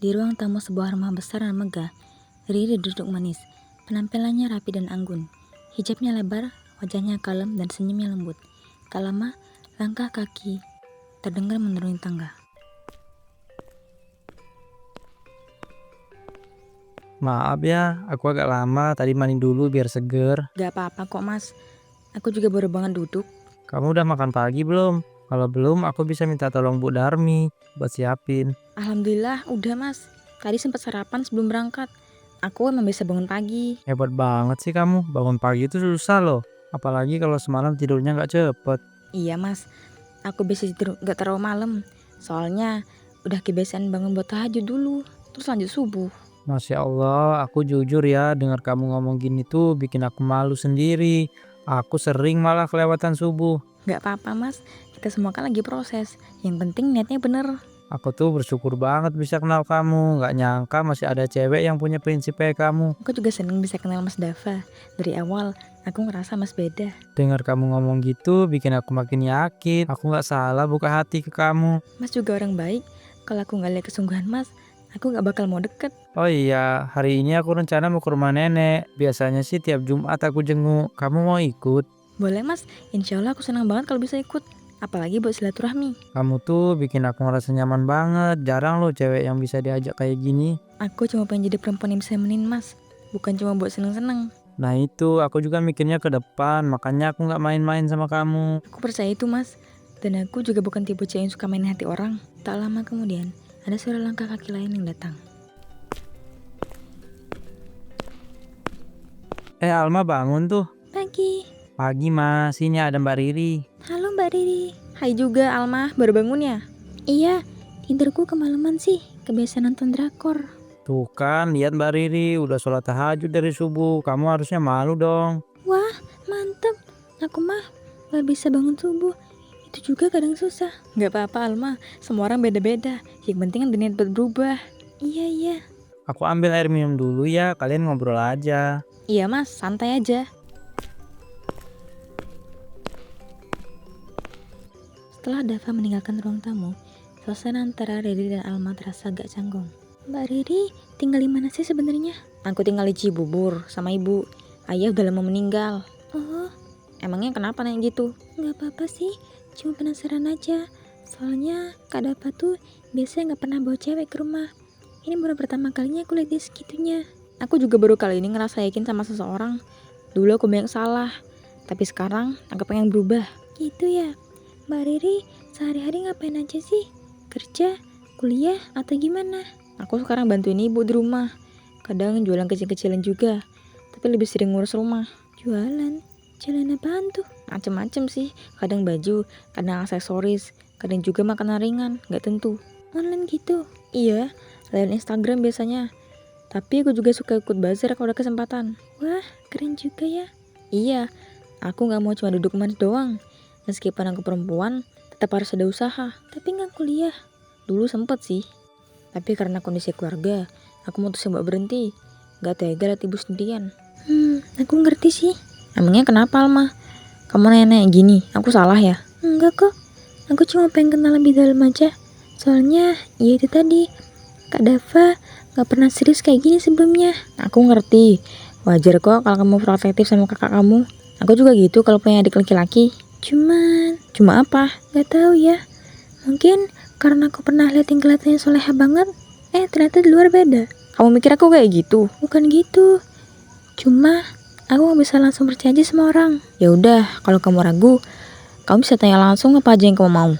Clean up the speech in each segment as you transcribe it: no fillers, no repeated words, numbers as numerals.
Di ruang tamu sebuah rumah besar dan megah, Riri duduk manis. Penampilannya rapi dan anggun. Hijabnya lebar, wajahnya kalem dan senyumnya lembut. Tak lama, langkah kaki terdengar menuruni tangga. Maaf ya, aku agak lama. Tadi mandi dulu biar seger. Gak apa-apa kok mas, aku juga baru banget duduk. Kamu udah makan pagi belum? Kalau belum, aku bisa minta tolong Bu Darmi buat siapin. Alhamdulillah udah mas, tadi sempat sarapan sebelum berangkat. Aku emang bisa bangun pagi. Hebat banget sih kamu. Bangun pagi itu susah loh. Apalagi kalau semalam tidurnya nggak cepet. Iya mas, aku bisa tidur gak terlalu malam. Soalnya udah kebiasaan bangun buat tahajud dulu, terus lanjut subuh. Masya Allah, aku jujur ya, dengar kamu ngomong gini tuh bikin aku malu sendiri. Aku sering malah kelewatan subuh. Gak apa-apa mas, kita semua kan lagi proses. Yang penting niatnya bener. Aku tuh bersyukur banget bisa kenal kamu. Nggak nyangka masih ada cewek yang punya prinsip kayak kamu. Aku juga seneng bisa kenal Mas Dava. Dari awal, aku ngerasa Mas beda. Dengar kamu ngomong gitu bikin aku makin yakin. Aku nggak salah buka hati ke kamu. Mas juga orang baik. Kalau aku gak lihat kesungguhan Mas, aku gak bakal mau deket. Oh iya, hari ini aku rencana mau ke rumah nenek. Biasanya sih tiap Jumat aku jenguk. Kamu mau ikut? Boleh Mas, insya Allah aku senang banget kalau bisa ikut. Apalagi buat silaturahmi. Kamu tuh bikin aku ngerasa nyaman banget. Jarang loh cewek yang bisa diajak kayak gini. Aku cuma pengen jadi perempuan yang bisa nemenin Mas. Bukan cuma buat seneng-seneng. Nah itu, aku juga mikirnya ke depan. Makanya aku nggak main-main sama kamu. Aku percaya itu Mas. Dan aku juga bukan tipe cewek yang suka main hati orang. Tak lama kemudian, ada suara langkah kaki lain yang datang. Alma bangun tuh. Pagi. Pagi mas, ini ada Mbak Riri. Halo Mbak Riri. Hai juga Alma, baru bangun ya? Iya, tidurku kemalaman sih. Kebiasaan nonton drakor. Tuh kan, lihat Mbak Riri udah sholat tahajud dari subuh. Kamu harusnya malu dong. Wah, mantep. Aku mah gak bisa bangun subuh. Itu juga kadang susah. Gak apa-apa Alma, semua orang beda-beda. Yang penting kan niat buat berubah. Iya. Aku ambil air minum dulu ya, kalian ngobrol aja. Iya mas, santai aja. Setelah Dava meninggalkan ruang tamu, suasana antara Riri dan Alma terasa agak canggung. Mbak Riri, tinggal di mana sih sebenarnya? Aku tinggal di Cibubur sama ibu. Ayah udah lama meninggal. Oh, emangnya kenapa nanya gitu? Gak apa-apa sih, cuma penasaran aja. Soalnya Kak Dava tuh biasanya gak pernah bawa cewek ke rumah. Ini baru pertama kalinya aku lihat dia segitunya. Aku juga baru kali ini ngerasa yakin sama seseorang. Dulu aku banyak salah, tapi sekarang aku pengen berubah. Gitu ya? Mbak Riri sehari-hari ngapain aja sih? Kerja, kuliah, atau gimana? Aku sekarang bantuin ibu di rumah. Kadang jualan kecil-kecilan juga, tapi lebih sering ngurus rumah. Jualan? Jualan apaan tuh? Macem-macem sih. Kadang baju, kadang aksesoris, kadang juga makanan ringan, gak tentu. Online gitu? Iya, lewat Instagram biasanya. Tapi aku juga suka ikut bazar kalau ada kesempatan. Wah, keren juga ya. Iya, aku gak mau cuma duduk manis doang. Meskipun aku perempuan, tetap harus ada usaha. Tapi gak kuliah. Dulu sempet sih. Tapi karena kondisi keluarga, aku mutusin buat berhenti. Gak tega liat ibu sendirian. Aku ngerti sih. Emangnya kenapa Alma? Kamu nanya-nanya gini, aku salah ya? Enggak kok. Aku cuma pengen kenal lebih dalam aja. Soalnya, ya itu tadi. Kak Dava gak pernah serius kayak gini sebelumnya. Aku ngerti. Wajar kok kalau kamu protektif sama kakak kamu. Aku juga gitu kalau punya adik laki-laki. Cuma apa? Gak tahu ya. Mungkin karena aku pernah lihat yang kelihatannya soleha banget. Ternyata di luar beda. Kamu mikir aku kayak gitu? Bukan gitu. Cuma aku gak bisa langsung percaya aja sama orang. Ya udah, kalau kamu ragu, kamu bisa tanya langsung apa aja yang kamu mau.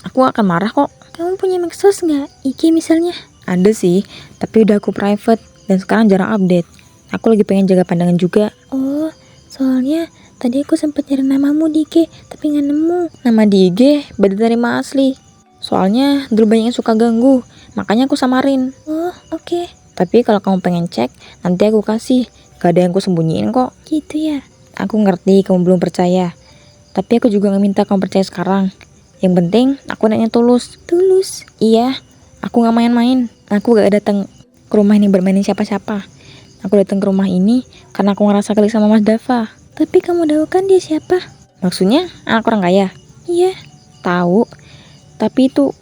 Aku akan marah kok. Kamu punya medsos nggak? IG misalnya? Ada sih, tapi udah aku private dan sekarang jarang update. Aku lagi pengen jaga pandangan juga. Oh, soalnya tadi aku sempat nyari namamu di IG, tapi nggak nemu. Nama di IG beda dari nama asli. Soalnya dulu banyak yang suka ganggu, makanya aku samarin. Oh, oke. Tapi kalau kamu pengen cek, nanti aku kasih. Gak ada yang aku sembunyiin kok. Gitu ya? Aku ngerti kamu belum percaya, tapi aku juga gak minta kamu percaya sekarang. Yang penting aku niatnya tulus. Tulus? Iya, aku gak main-main. Aku gak datang ke rumah ini bermainin siapa-siapa. Aku datang ke rumah ini karena aku ngerasa klik sama Mas Dava. Tapi kamu tahu kan dia siapa? Maksudnya anak orang kaya? Iya, tahu. Tapi itu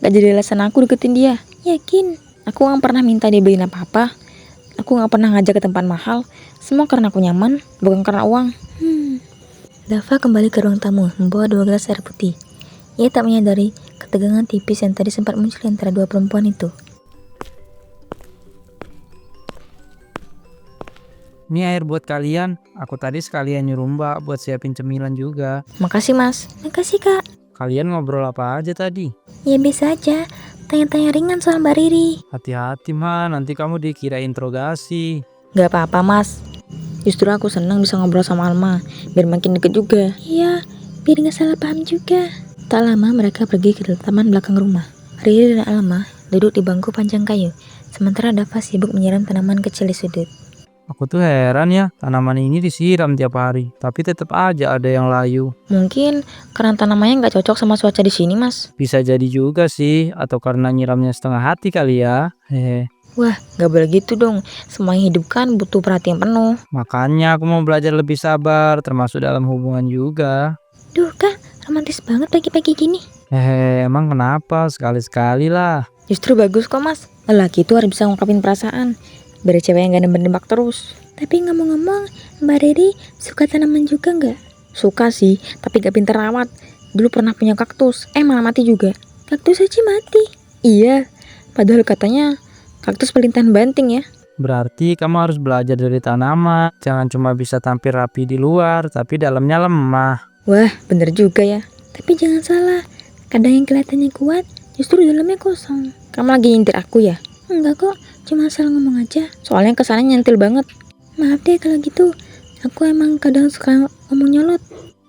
gak jadi alasan aku deketin dia. Yakin? Aku gak pernah minta dia beliin apa-apa. Aku gak pernah ngajak ke tempat mahal. Semua karena aku nyaman, bukan karena uang. Dava kembali ke ruang tamu, membawa 2 gelas air putih. Ia tak menyadari ketegangan tipis yang tadi sempat muncul antara dua perempuan itu. Ini air buat kalian. Aku tadi sekalian nyuruh Mbak buat siapin cemilan juga. Makasih mas. Makasih kak. Kalian ngobrol apa aja tadi? Ya biasa aja, tanya-tanya ringan soal Mbak Riri. Hati-hati mah, nanti kamu dikira interogasi. Gak apa-apa mas, justru aku senang bisa ngobrol sama Alma, biar makin deket juga. Iya, biar gak salah paham juga. Tak lama mereka pergi ke taman belakang rumah. Riri dan Alma duduk di bangku panjang kayu, sementara Dava sibuk menyiram tanaman kecil di sudut. Aku tuh heran ya, tanaman ini disiram tiap hari, tapi tetap aja ada yang layu. Mungkin karena tanamannya nggak cocok sama cuaca di sini mas. Bisa jadi juga sih, atau karena nyiramnya setengah hati kali ya. Hehe. Wah, gak boleh gitu dong. Semua yang hidup kan butuh perhatian penuh. Makanya aku mau belajar lebih sabar, termasuk dalam hubungan juga. Duh kak, romantis banget pagi-pagi gini. Hehe, emang kenapa? Sekali-sekali lah. Justru bagus kok mas. Lelaki itu harus bisa ngungkapin perasaan, biar cewek yang gak nembak terus. Tapi ngomong-ngomong, Mbak Riri suka tanaman juga nggak? Suka sih, tapi gak pinter rawat. Dulu pernah punya kaktus, malah mati juga. Kaktus aja mati? Iya, padahal katanya kaktus pelintahan banting ya. Berarti kamu harus belajar dari tanaman. Jangan cuma bisa tampil rapi di luar, tapi dalamnya lemah. Wah, bener juga ya. Tapi jangan salah, kadang yang kelihatannya kuat, justru dalamnya kosong. Kamu lagi nyindir aku ya? Enggak kok, cuma asal ngomong aja. Soalnya kesannya nyentil banget. Maaf deh kalau gitu, aku emang kadang suka ngomong nyolot.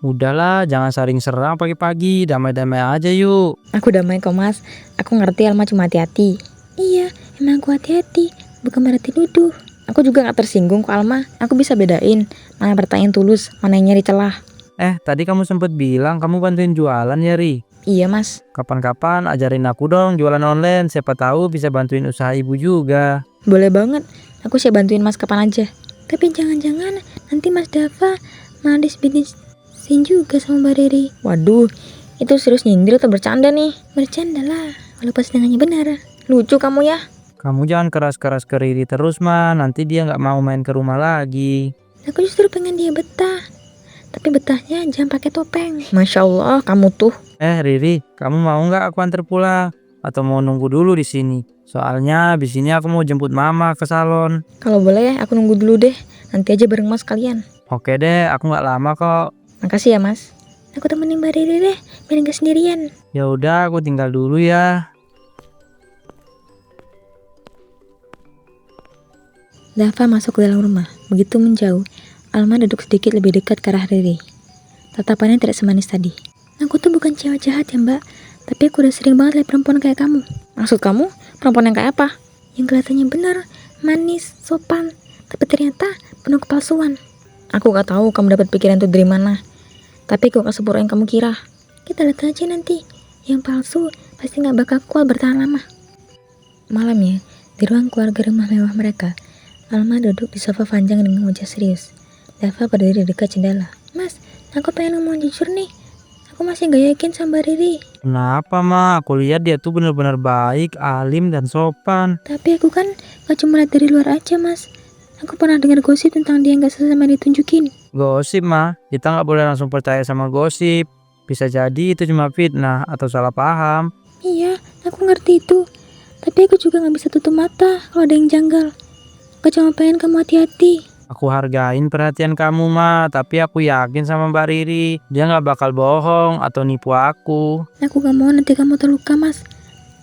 Udahlah, jangan saling serang pagi-pagi. Damai-damai aja yuk. Aku damai kok mas, aku ngerti Alma cuma hati-hati. Iya, emang aku hati-hati, bukan berarti nuduh. Aku juga gak tersinggung kok Alma, aku bisa bedain mana pertanyaan tulus, mana yang nyari celah. Tadi kamu sempet bilang kamu bantuin jualan ya, Ri? Iya mas. Kapan-kapan ajarin aku dong jualan online. Siapa tahu bisa bantuin usaha ibu juga. Boleh banget, aku siap bantuin mas kapan aja. Tapi jangan-jangan nanti mas Dava malah disbisnisin juga sama Mbak Riri. Waduh, itu serius nyindir atau bercanda nih? Bercanda lah, kalau pas dengannya benar. Lucu kamu ya. Kamu jangan keras-keras ke Riri terus mah. Nanti dia nggak mau main ke rumah lagi. Aku justru pengen dia betah. Tapi betahnya jangan pakai topeng. Masya Allah, kamu tuh. Riri, kamu mau nggak aku antar pulang? Atau mau nunggu dulu di sini? Soalnya abis ini aku mau jemput mama ke salon. Kalau boleh, aku nunggu dulu deh. Nanti aja bareng mas kalian. Oke deh, aku nggak lama kok. Makasih ya mas. Aku temenin Mbak Riri deh, biar nggak sendirian. Ya udah, aku tinggal dulu ya. Dava masuk ke dalam rumah. Begitu menjauh, Alma duduk sedikit lebih dekat ke arah Riri. Tatapannya tidak semanis tadi. Aku tuh bukan cewek jahat ya mbak, tapi aku udah sering banget lihat perempuan kayak kamu. Maksud kamu, perempuan yang kayak apa? Yang kelihatannya benar, manis, sopan, tapi ternyata penuh kepalsuan. Aku gak tahu kamu dapat pikiran itu dari mana, tapi kok gak seburuk yang kamu kira. Kita lihat aja nanti, yang palsu pasti gak bakal kuat bertahan lama. Malamnya, di ruang keluarga rumah mewah mereka, Alma duduk di sofa panjang dengan wajah serius. Dava berdiri dekat jendela. Mas, aku pengen ngomong jujur nih. Aku masih gak yakin sama Mbak Riri. Kenapa mah? Aku lihat dia tuh bener-bener baik, alim, dan sopan. Tapi aku kan gak cuma lihat dari luar aja mas. Aku pernah dengar gosip tentang dia gak sesama ditunjukin. Gosip mah, kita nggak boleh langsung percaya sama gosip. Bisa jadi itu cuma fitnah atau salah paham. Iya, aku ngerti itu. Tapi aku juga gak bisa tutup mata kalau ada yang janggal. Aku cuma pengen kamu hati-hati. Aku hargain perhatian kamu mah, tapi aku yakin sama Mbak Riri. Dia nggak bakal bohong atau nipu aku. Aku gak mau nanti kamu terluka mas.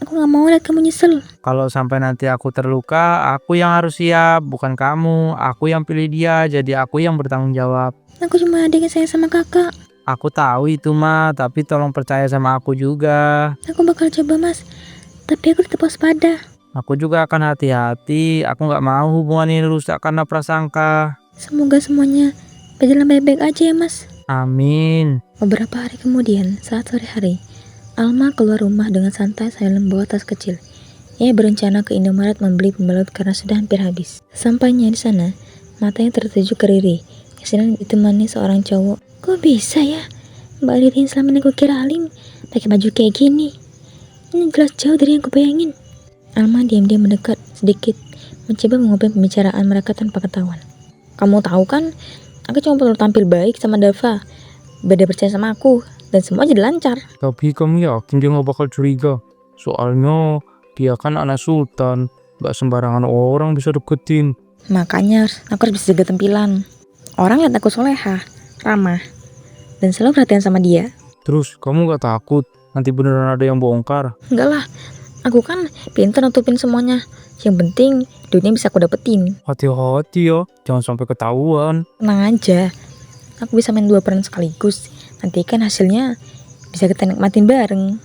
Aku gak mau lihat kamu nyesel. Kalau sampai nanti aku terluka, aku yang harus siap, bukan kamu. Aku yang pilih dia, jadi aku yang bertanggung jawab. Aku cuma ada yang sayang sama kakak. Aku tahu itu mah, tapi tolong percaya sama aku juga. Aku bakal coba mas. Tapi aku tetap waspada. Aku juga akan hati-hati. Aku nggak mau hubungan ini rusak karena prasangka. Semoga semuanya berjalan baik-baik aja ya mas. Amin. Beberapa hari kemudian, saat sore hari, Alma keluar rumah dengan santai sambil membawa tas kecil. Ia berencana ke Indomaret membeli pembalut karena sudah hampir habis. Sampainya di sana, matanya tertuju ke Riri yang sedang ditemani seorang cowok. Kok bisa ya? Mbak Riri yang selama ini gue kira alim, pakai baju kayak gini. Ini jelas jauh dari yang gue bayangin. Alma diam-diam mendekat sedikit, mencoba mengubah pembicaraan mereka tanpa ketahuan. Kamu tahu kan, aku cuma perlu tampil baik sama Dava. Beda percaya sama aku, dan semua jadi lancar. Tapi kamu yakin dia gak bakal curiga? Soalnya dia kan anak sultan, gak sembarangan orang bisa deketin. Makanya aku harus bisa jaga tampilan. Orang lihat aku solehah, ramah, dan selalu perhatian sama dia. Terus kamu gak takut nanti beneran ada yang bongkar? Enggak lah, aku kan pintar nutupin semuanya. Yang penting duitnya bisa aku dapetin. Hati-hati ya, jangan sampai ketahuan. Tenang aja, aku bisa main 2 peran sekaligus. Nanti kan hasilnya bisa kita nikmatin bareng.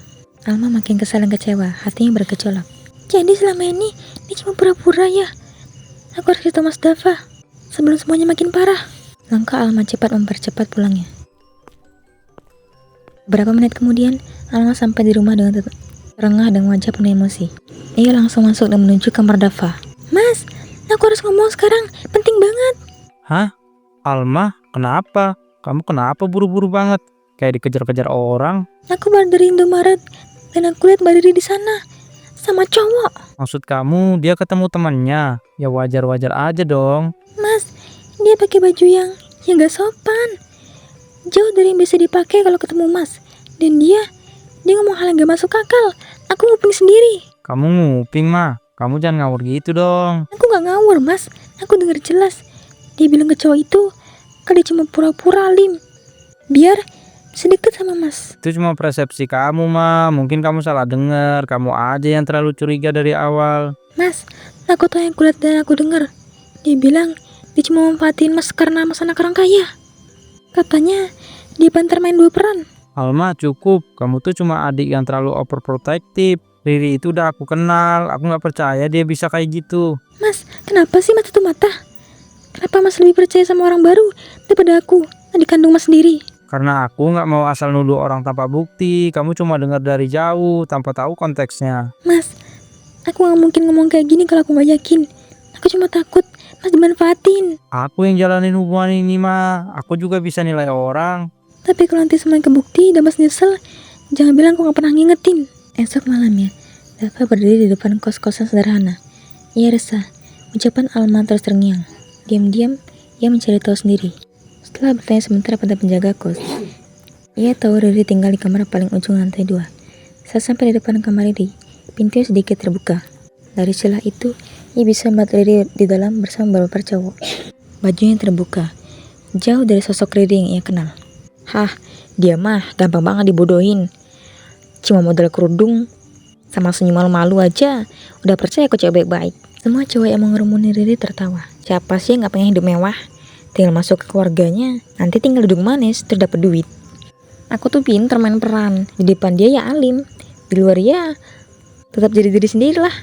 Alma makin kesal dan kecewa, hatinya bergejolak. Jadi selama ini dia cuma pura-pura ya. Aku harus ketemu Mas Dava sebelum semuanya makin parah. Langkah Alma cepat mempercepat pulangnya. Beberapa menit kemudian, Alma sampai di rumah dengan terengah dan wajah penuh emosi. Ia langsung masuk dan menuju kamar Dava. Mas, aku harus ngomong sekarang, penting banget. Hah? Alma, kenapa? Kamu kenapa buru-buru banget? Kayak dikejar-kejar orang. Aku baru dari Indomaret dan aku lihat Mbak Riri di sana sama cowok. Maksud kamu dia ketemu temannya? Ya wajar-wajar aja dong. Mas, dia pakai baju yang gak sopan. Jauh dari yang bisa dipakai kalau ketemu Mas. Dan dia ngomong hal yang gak masuk akal. Aku nguping sendiri. Kamu nguping mah, kamu jangan ngawur gitu dong. Aku gak ngawur Mas, aku dengar jelas. Dia bilang ke cowok itu kalau dia cuma pura-pura alim biar sedikit sama Mas. Itu cuma persepsi kamu mah, mungkin kamu salah dengar. Kamu aja yang terlalu curiga dari awal. Mas, aku tahu yang kulihat dan aku dengar. Dia bilang dia cuma manfaatin Mas karena Mas anak orang kaya. Katanya dia bantar main 2 peran. Alma, cukup. Kamu tuh cuma adik yang terlalu overprotective. Riri itu udah aku kenal. Aku gak percaya dia bisa kayak gitu. Mas, kenapa sih Mas tutup mata? Kenapa Mas lebih percaya sama orang baru daripada aku, adik kandung Mas sendiri? Karena aku gak mau asal nuduh orang tanpa bukti. Kamu cuma dengar dari jauh tanpa tahu konteksnya. Mas, aku gak mungkin ngomong kayak gini kalau aku gak yakin. Aku cuma takut Mas dimanfaatin. Aku yang jalanin hubungan ini mah. Aku juga bisa nilai orang. Tapi kalau nanti semuanya kebukti dan Mas nyesel, jangan bilang aku gak pernah ngingetin. Esok malamnya, Dava berdiri di depan kos-kosan sederhana. Ia resah. Ucapan Alma terus terngiang. Diam-diam, ia mencari tahu sendiri. Setelah bertanya sementara pada penjaga kos, ia tahu Riri tinggal di kamar paling ujung lantai 2. Saat sampai di depan kamar Riri, pintu sedikit terbuka. Dari celah itu, ia bisa melihat Riri di dalam bersama beberapa cowok. Bajunya terbuka, jauh dari sosok Riri yang ia kenal. Hah, dia mah gampang banget dibodohin. Cuma modal kerudung sama senyum malu-malu aja udah percaya aku cewek baik-baik. Semua cowok yang mengerumuni Riri tertawa. Siapa sih yang gak pengen hidup mewah? Tinggal masuk ke keluarganya, nanti tinggal duduk manis terus dapet duit. Aku tuh pinter main peran. Di depan dia ya alim, di luar ya tetap jadi diri sendiri lah.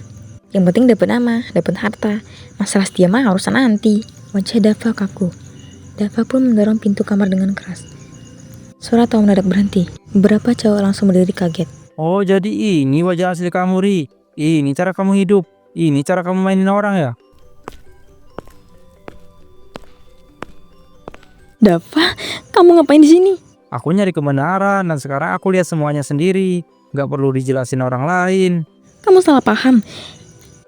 Yang penting dapat nama, dapat harta. Masalah setia mah urusan nanti. Wajah Dava kaku. Dava pun mendorong pintu kamar dengan keras. Suara tahu mendadak berhenti. Beberapa cowok langsung berdiri kaget. Oh, jadi ini wajah asli kamu, Ri. Ini cara kamu hidup. Ini cara kamu mainin orang ya? Dava, kamu ngapain di sini? Aku nyari kebenaran dan sekarang aku lihat semuanya sendiri. Gak perlu dijelasin orang lain. Kamu salah paham.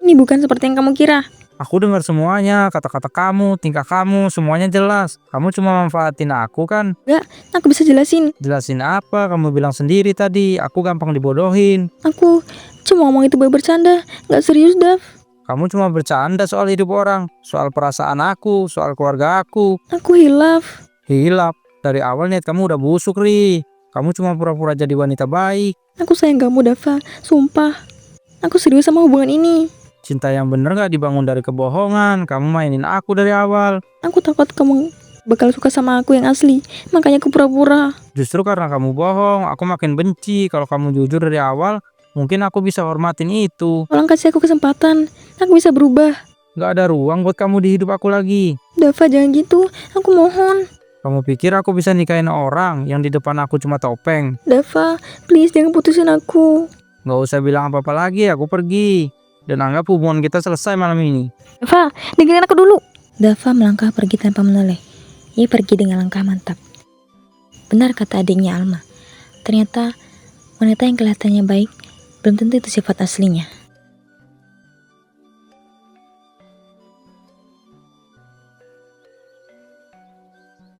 Ini bukan seperti yang kamu kira. Aku dengar semuanya, kata-kata kamu, tingkah kamu, semuanya jelas. Kamu cuma manfaatin aku kan? Enggak, aku bisa jelasin. Jelasin apa? Kamu bilang sendiri tadi, aku gampang dibodohin. Aku cuma ngomong itu buat bercanda, gak serius, Dav. Kamu cuma bercanda soal hidup orang, soal perasaan aku, soal keluarga aku. Aku hilaf. Hilap, dari awal niat kamu udah busuk, Ri. Kamu cuma pura-pura jadi wanita baik. Aku sayang kamu, Dava. Sumpah. Aku serius sama hubungan ini. Cinta yang bener gak dibangun dari kebohongan. Kamu mainin aku dari awal. Aku takut kamu bakal suka sama aku yang asli. Makanya aku pura-pura. Justru karena kamu bohong, aku makin benci. Kalau kamu jujur dari awal, mungkin aku bisa hormatin itu. Tolong kasih aku kesempatan. Aku bisa berubah. Gak ada ruang buat kamu di hidup aku lagi. Dava, jangan gitu. Aku mohon. Kamu pikir aku bisa nikahin orang yang di depan aku cuma topeng? Dava, please jangan putusin aku. Gak usah bilang apa-apa lagi, aku pergi. Dan anggap hubungan kita selesai malam ini. Dava, dengerin aku dulu. Dava melangkah pergi tanpa menoleh. Ia pergi dengan langkah mantap. Benar kata adiknya Alma. Ternyata wanita yang kelihatannya baik belum tentu itu sifat aslinya.